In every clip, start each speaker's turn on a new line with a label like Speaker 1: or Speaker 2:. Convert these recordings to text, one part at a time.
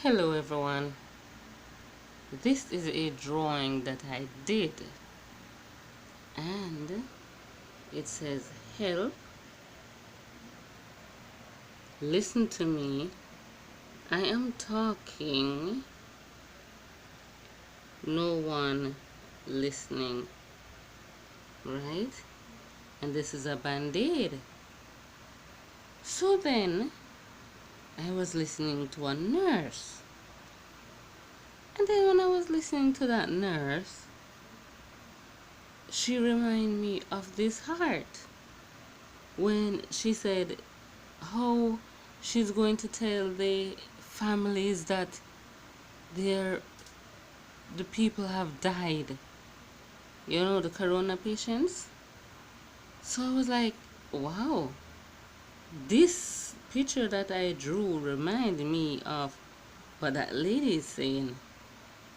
Speaker 1: Hello everyone, this is a drawing that I did and it says help, listen to me, I am talking, no one listening, right? And this is a band-aid. So then I was listening to a nurse, and then when I was listening to that nurse, she reminded me of this heart when she said how she's going to tell the families that the people have died, the corona patients. So I was like, wow, this picture that I drew reminded me of what that lady is saying.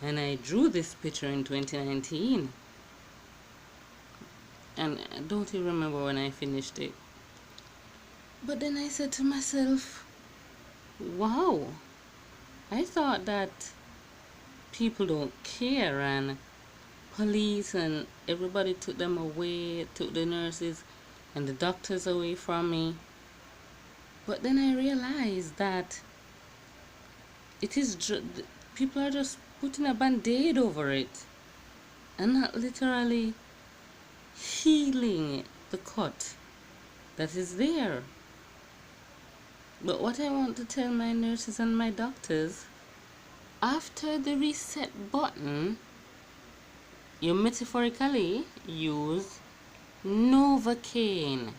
Speaker 1: And I drew this picture in 2019, and I don't even remember when I finished it. But then I said to myself, wow, I thought that people don't care, and police and everybody took them away, took the nurses and the doctors away from me. But then I realized that it is people are just putting a band-aid over it and not literally healing the cut that is there. But what I want to tell my nurses and my doctors, after the reset button, you metaphorically use novacaine.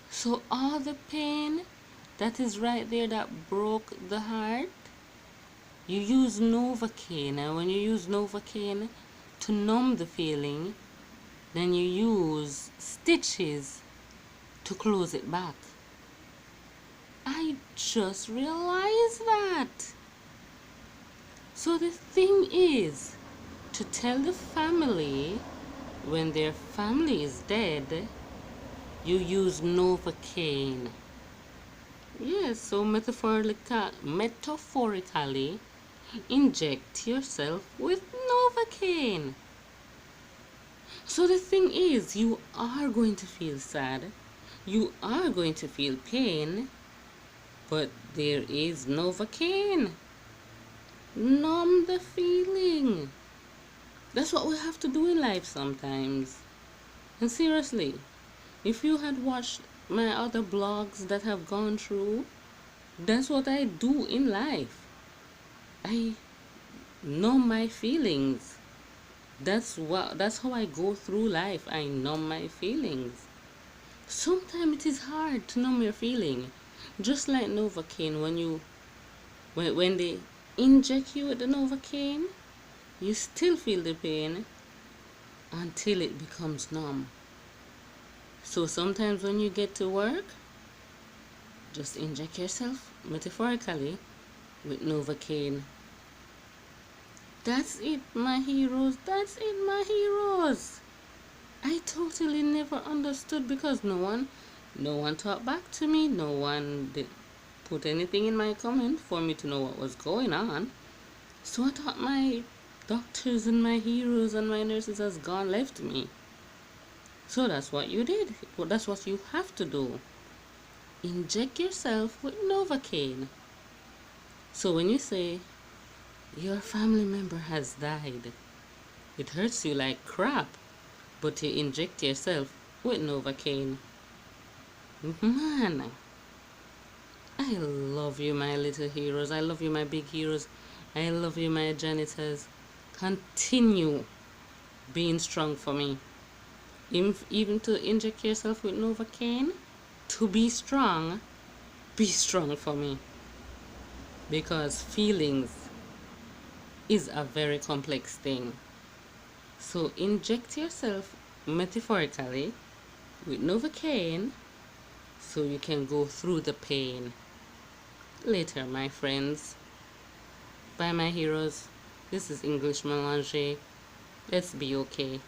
Speaker 1: So all the pain that is right there that broke the heart, you use novacaine. And when you use novacaine to numb the feeling, then you use stitches to close it back. I just realized that. So the thing is to tell the family when their family is dead, you use novacaine. Yes, so metaphorically inject yourself with novacaine. So the thing is, you are going to feel sad, you are going to feel pain, but there is novacaine. Numb the feeling. That's what we have to do in life sometimes. And seriously, if you had watched my other blogs that have gone through, that's what I do in life. I numb my feelings. That's how I go through life. I numb my feelings. Sometimes it is hard to numb your feeling. Just like novacaine, when they inject you with the novacaine, you still feel the pain until it becomes numb. So sometimes when you get to work, just inject yourself metaphorically with novacaine. That's it, my heroes. That's it, my heroes. I totally never understood because no one talked back to me. No one did put anything in my comment for me to know what was going on. So I thought my doctors and my heroes and my nurses has gone left me. So that's what you did. Well, that's what you have to do. Inject yourself with novacaine. So when you say your family member has died, it hurts you like crap, but you inject yourself with novacaine. Man, I love you, my little heroes. I love you, my big heroes. I love you, my janitors. Continue being strong for me. Even to inject yourself with novacaine, to be strong for me. Because feelings is a very complex thing. So inject yourself metaphorically with novacaine so you can go through the pain. Later, my friends. Bye, my heroes. This is English Melange. Let's be okay.